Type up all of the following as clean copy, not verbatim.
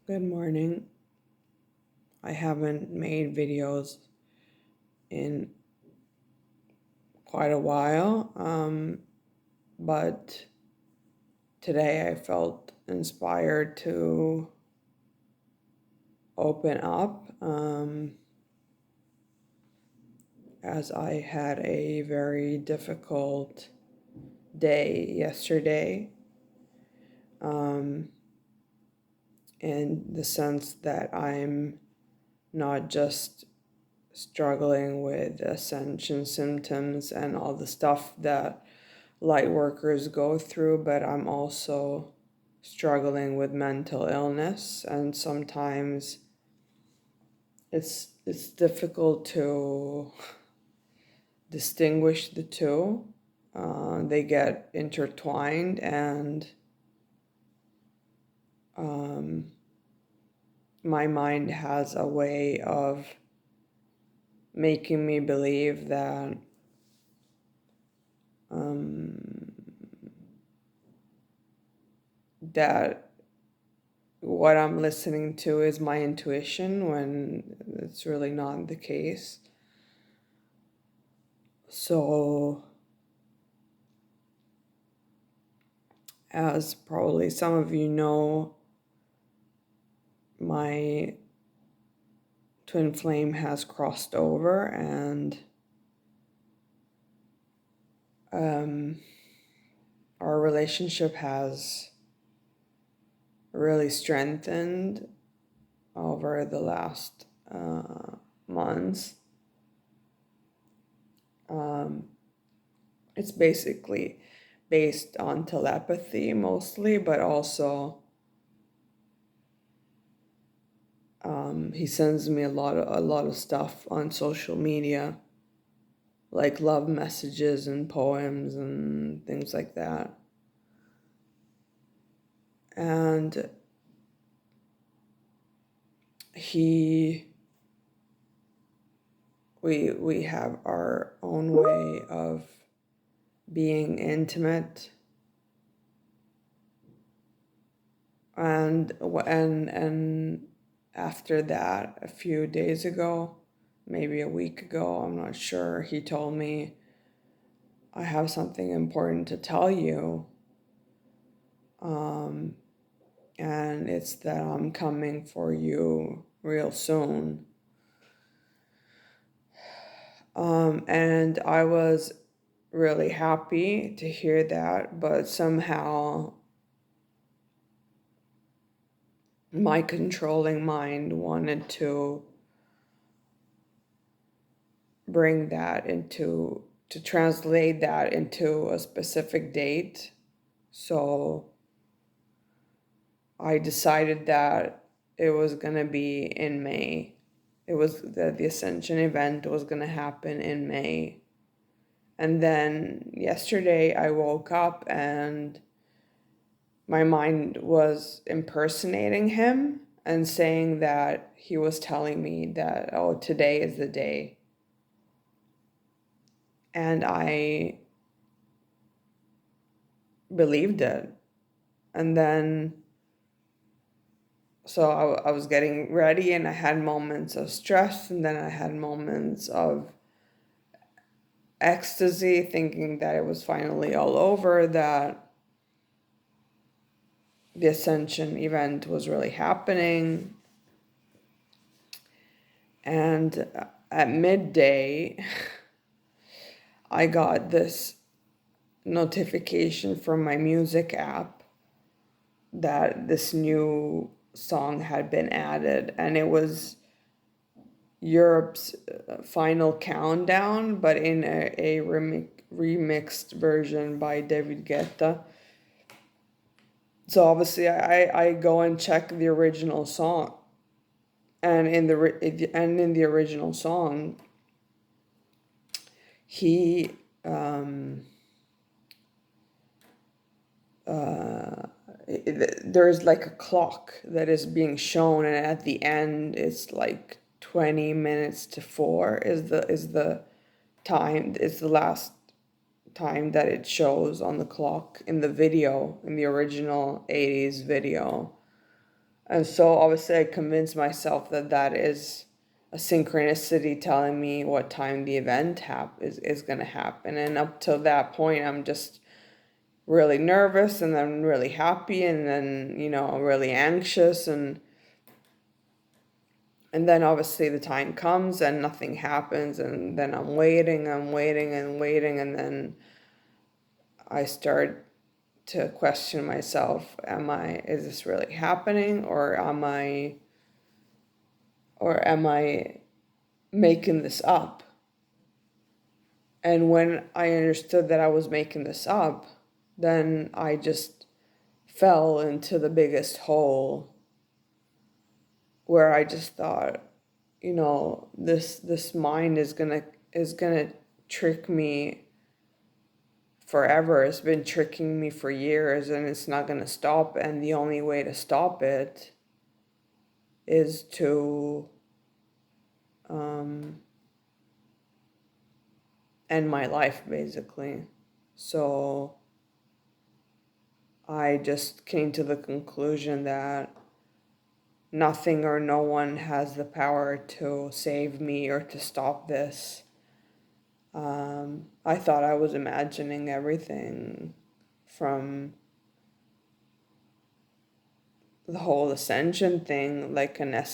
Good morning. I haven't made videos in quite a while, but today I felt inspired to open up as I had a very difficult day yesterday, in the sense that I'm not just struggling with ascension symptoms and all the stuff that light workers go through, but I'm also struggling with mental illness, and sometimes it's difficult to distinguish the two. They get intertwined, and my mind has a way of making me believe that that what I'm listening to is my intuition when it's really not the case. So, as probably some of you know, my twin flame has crossed over, and our relationship has really strengthened over the last months. It's basically based on telepathy mostly, but also he sends me a lot of stuff on social media, like love messages and poems and things like that. And we have our own way of being intimate, and after that, a few days ago, maybe a week ago, I'm not sure, he told me, I have something important to tell you, and it's that I'm coming for you real soon. And I was really happy to hear that, but somehow my controlling mind wanted to bring that to translate that into a specific date. So I decided that it was going to be in May. It was that the Ascension event was going to happen in May. And then yesterday I woke up and my mind was impersonating him and saying that he was telling me that, oh, today is the day. And I believed it. And then, so I was getting ready, and I had moments of stress, and then I had moments of ecstasy, thinking that it was finally all over, that the Ascension event was really happening. And at midday, I got this notification from my music app that this new song had been added, and it was Europe's Final Countdown, but in a remixed version by David Guetta. So obviously I go and check the original song, and in the original song he there's like a clock that is being shown, and at the end it's like 20 minutes to 4 is the time, is the last time that it shows on the clock in the video, in the original 80s video. And so obviously I convinced myself that that is a synchronicity telling me what time the event is going to happen. And up till that point, I'm just really nervous and then really happy and then, really anxious. And then obviously the time comes and nothing happens. And then I'm waiting and waiting. And then I start to question myself, is this really happening, or am I making this up? And when I understood that I was making this up, then I just fell into the biggest hole where I just thought, this mind is gonna trick me forever. It's been tricking me for years and it's not gonna stop. And the only way to stop it is to end my life, basically. So I just came to the conclusion that nothing or no one has the power to save me or to stop this. I thought I was imagining everything from the whole ascension thing, like a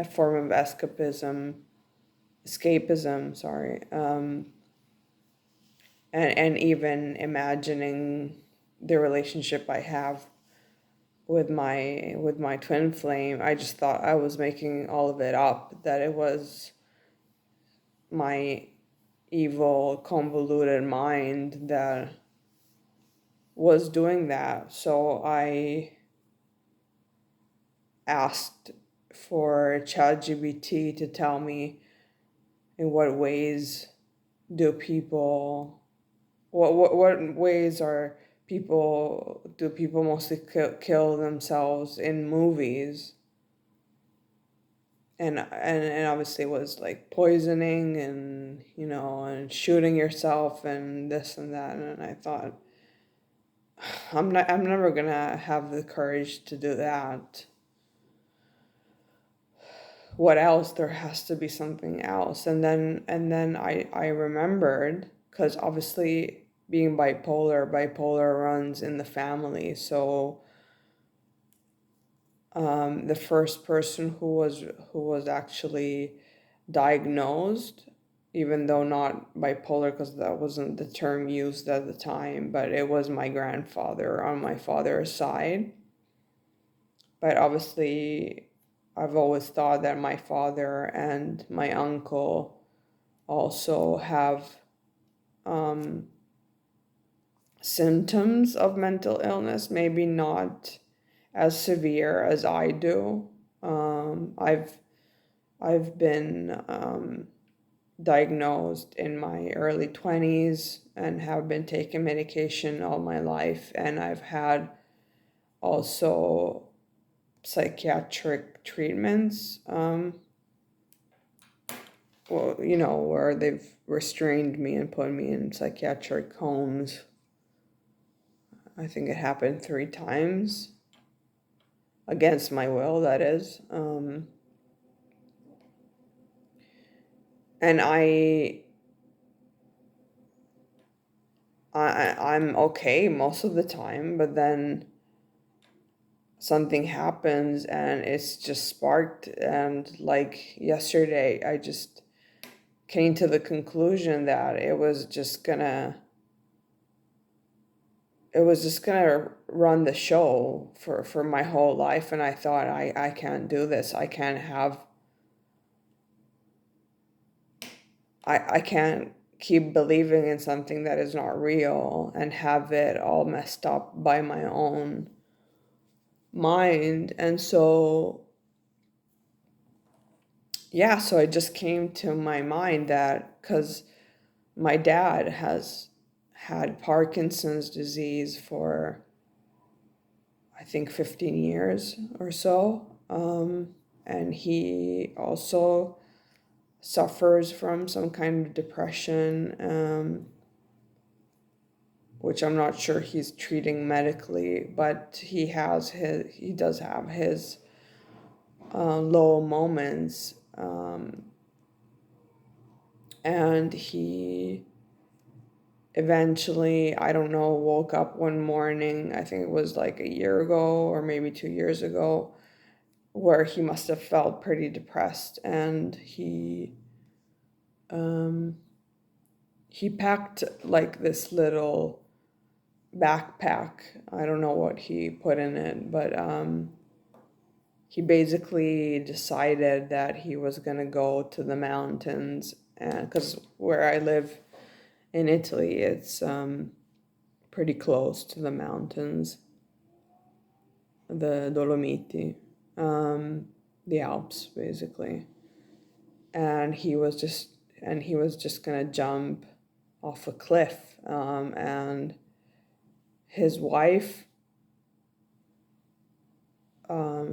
form of escapism, sorry. And even imagining the relationship I have with my twin flame. I just thought I was making all of it up, that it was my evil convoluted mind that was doing that. So I asked for ChatGPT to tell me in what ways do people what ways are people mostly kill themselves in movies. And obviously it was like poisoning and and shooting yourself and this and that. And I thought, I'm never gonna have the courage to do that. What else? There has to be something else. And then I remembered, because obviously being bipolar runs in the family. So the first person who was actually diagnosed, even though not bipolar because that wasn't the term used at the time, but it was my grandfather on my father's side. But obviously I've always thought that my father and my uncle also have um, symptoms of mental illness, maybe not as severe as I do. I've been diagnosed in my early 20s and have been taking medication all my life, and I've had also psychiatric treatments, where they've restrained me and put me in psychiatric homes. I think it happened 3 times, against my will, that is. And I'm okay most of the time, but then something happens and it's just sparked. And like yesterday, I just came to the conclusion that it was just gonna run the show for my whole life. And I thought, I can't do this. I can't keep believing in something that is not real and have it all messed up by my own mind. And so, yeah, so it just came to my mind that because my dad has had Parkinson's disease for, I think, 15 years or so. And he also suffers from some kind of depression, which I'm not sure he's treating medically, but he does have his low moments. And he eventually, I don't know, woke up one morning, I think it was like a year ago or maybe 2 years ago, where he must have felt pretty depressed, and um, he packed like this little backpack. I don't know what he put in it, but he basically decided that he was gonna go to the mountains, and because where I live in Italy, it's pretty close to the mountains, the Dolomiti, um, the Alps, basically. And he was just gonna jump off a cliff, and his wife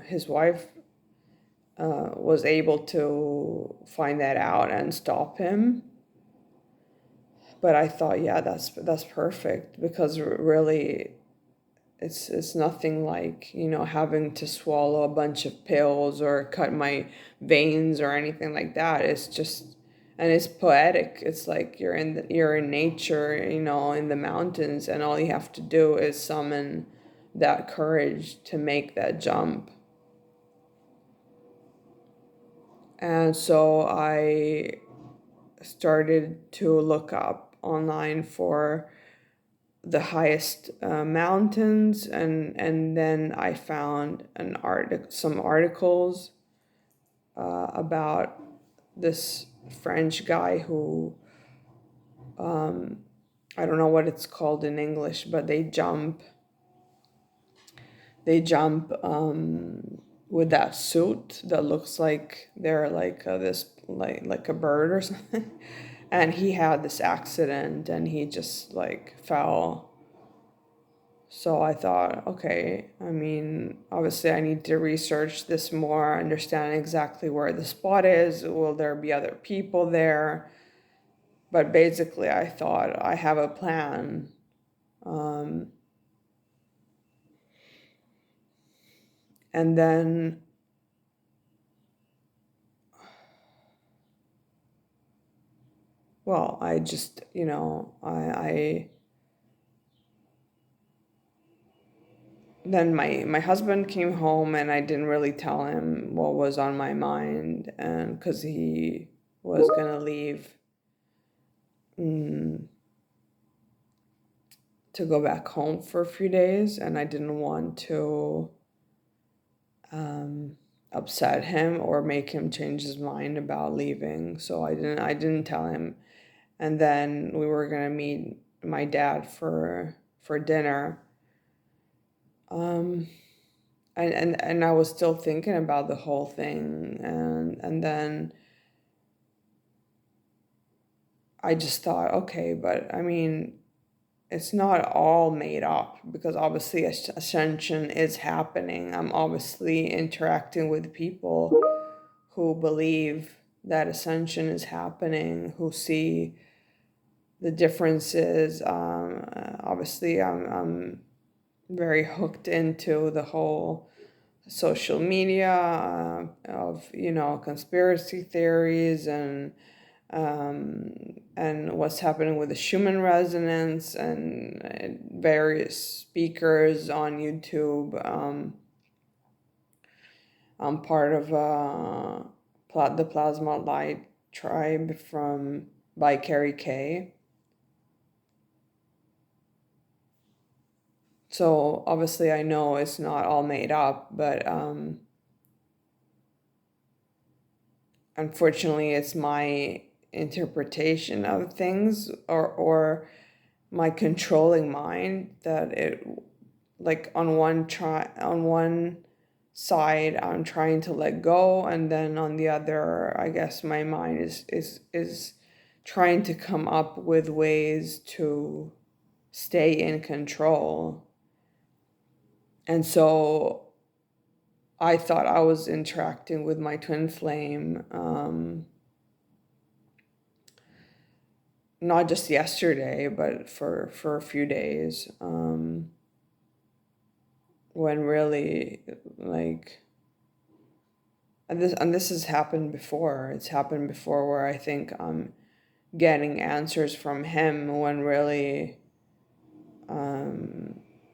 his wife was able to find that out and stop him. But I thought, yeah, that's perfect, because really it's nothing like, having to swallow a bunch of pills or cut my veins or anything like that. It's just, and it's poetic. It's like you're in nature, in the mountains, and all you have to do is summon that courage to make that jump. And so I started to look up online for the highest mountains, and then I found some articles about this French guy who, I don't know what it's called in English, but they jump with that suit that looks like they're like this like a bird or something. And he had this accident and he just like fell. So I thought, okay, I mean, obviously I need to research this more, understand exactly where the spot is. Will there be other people there? But basically, I thought I have a plan. Um, and then, well, I just, then my husband came home and I didn't really tell him what was on my mind, and because he was gonna leave, mm, to go back home for a few days, and I didn't want to um, upset him or make him change his mind about leaving. So I didn't tell him. And then we were gonna meet my dad for dinner. Um, and I was still thinking about the whole thing, and then I just thought, okay, but I mean, it's not all made up, because obviously ascension is happening. I'm obviously interacting with people who believe that ascension is happening, who see the differences. Obviously, I'm very hooked into the whole social media of conspiracy theories, and what's happening with the Schumann resonance, and various speakers on YouTube. I'm part of the Plasma Light tribe from by Carrie Kay. So obviously I know it's not all made up, but unfortunately it's my interpretation of things, or my controlling mind, that it, like, on one side I'm trying to let go, and then on the other, I guess my mind is trying to come up with ways to stay in control. And so I thought I was interacting with my twin flame, not just yesterday, but for a few days, when really, like, and this has happened before. It's happened before where I think I'm getting answers from him when really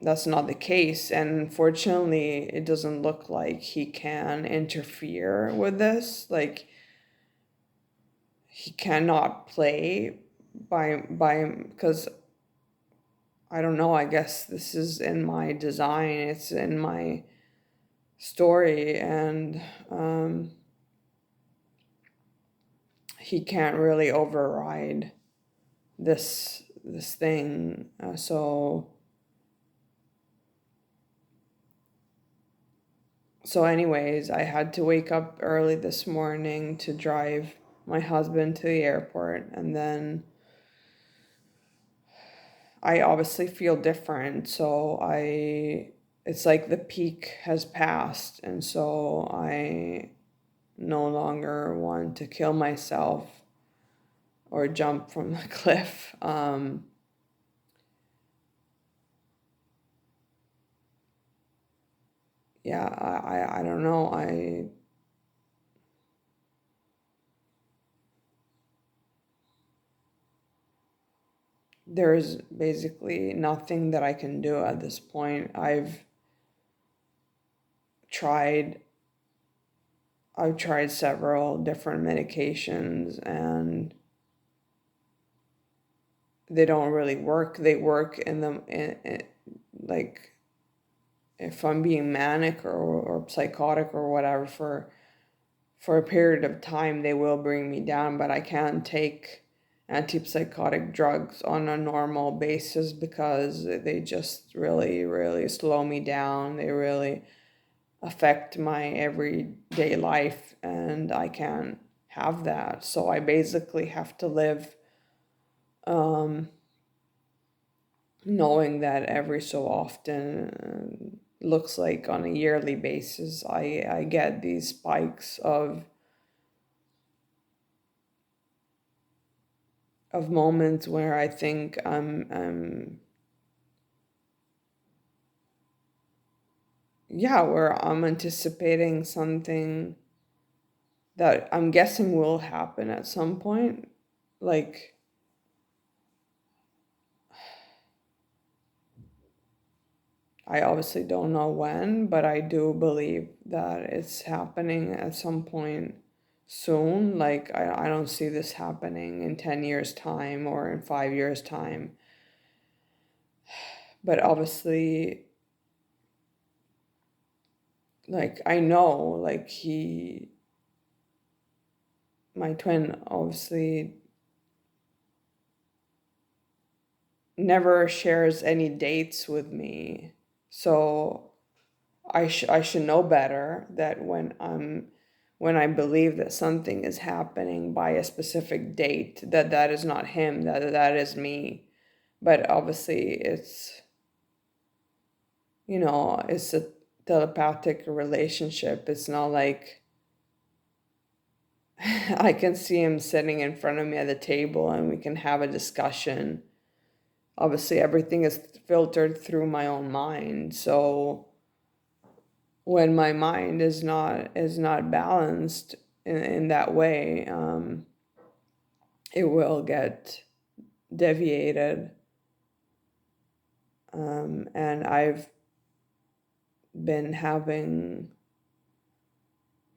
that's not the case. And unfortunately, it doesn't look like he can interfere with this. Like, he cannot play by because I don't know, I guess this is in my design, it's in my story, and he can't really override this thing. So anyways, I had to wake up early this morning to drive my husband to the airport, and then I obviously feel different. So it's like the peak has passed, and so I no longer want to kill myself or jump from the cliff. Yeah, I don't know. There's basically nothing that I can do at this point. Tried I've tried several different medications, and they don't really work. They work like, if I'm being manic or psychotic or whatever for a period of time, they will bring me down, but I can't take antipsychotic drugs on a normal basis because they just really, really slow me down. They really affect my everyday life, and I can't have that. So I basically have to live um, knowing that every so often, looks like on a yearly basis, I get these spikes of moments where I think yeah, where I'm anticipating something that I'm guessing will happen at some point. Like, I obviously don't know when, but I do believe that it's happening at some point soon. Like, I don't see this happening in 10 years' time or in 5 years' time. But obviously, like, I know, like, my twin obviously never shares any dates with me. So I should know better that when I believe that something is happening by a specific date, that is not him, that is me. But obviously, it's a telepathic relationship. It's not like I can see him sitting in front of me at the table and we can have a discussion. Obviously, everything is filtered through my own mind. So when my mind is not balanced in that way, it will get deviated. And I've been having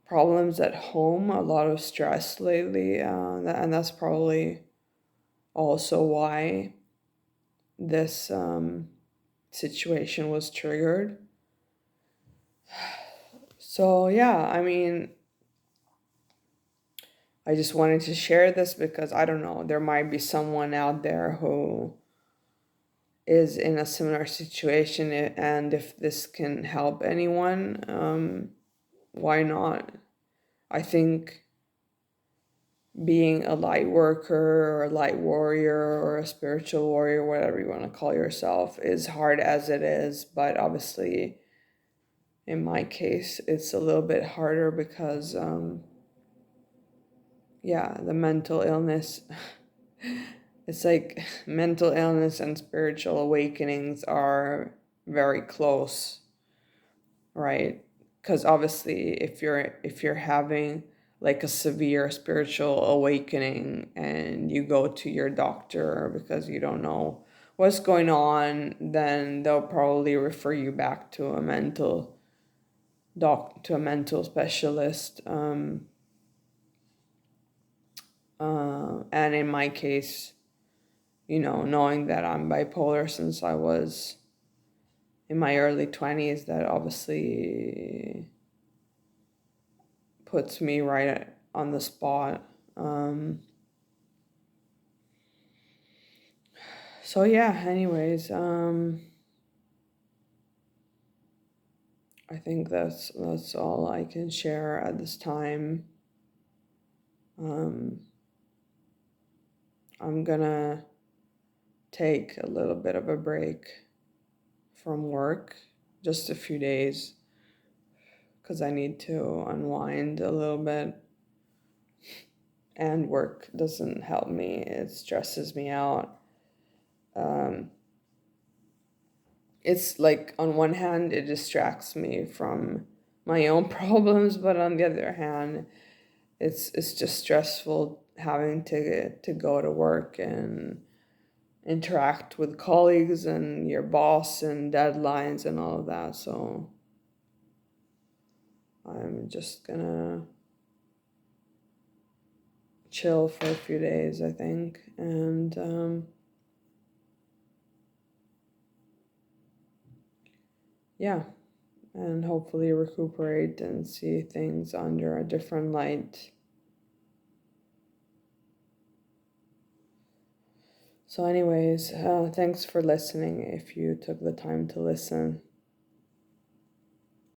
problems at home, a lot of stress lately, and that's probably also why this situation was triggered. So yeah, I mean, I just wanted to share this because I don't know, there might be someone out there who is in a similar situation, and if this can help anyone, why not? I think being a light worker or a light warrior or a spiritual warrior, whatever you want to call yourself, is hard as it is, but obviously in my case it's a little bit harder because yeah, the mental illness, it's like mental illness and spiritual awakenings are very close, right? because obviously if you're having like a severe spiritual awakening and you go to your doctor because you don't know what's going on, then they'll probably refer you back to a mental specialist. And in my case, knowing that I'm bipolar since I was in my early 20s, that obviously puts me right on the spot. So yeah, anyways, I think that's all I can share at this time. Um, I'm gonna take a little bit of a break from work, just a few days, because I need to unwind a little bit. And work doesn't help me, it stresses me out. Um, it's like, on one hand, it distracts me from my own problems, but on the other hand, it's just stressful having to go to work and interact with colleagues and your boss and deadlines and all of that. So I'm just gonna chill for a few days, I think, and yeah, and hopefully recuperate and see things under a different light. So anyways, thanks for listening if you took the time to listen.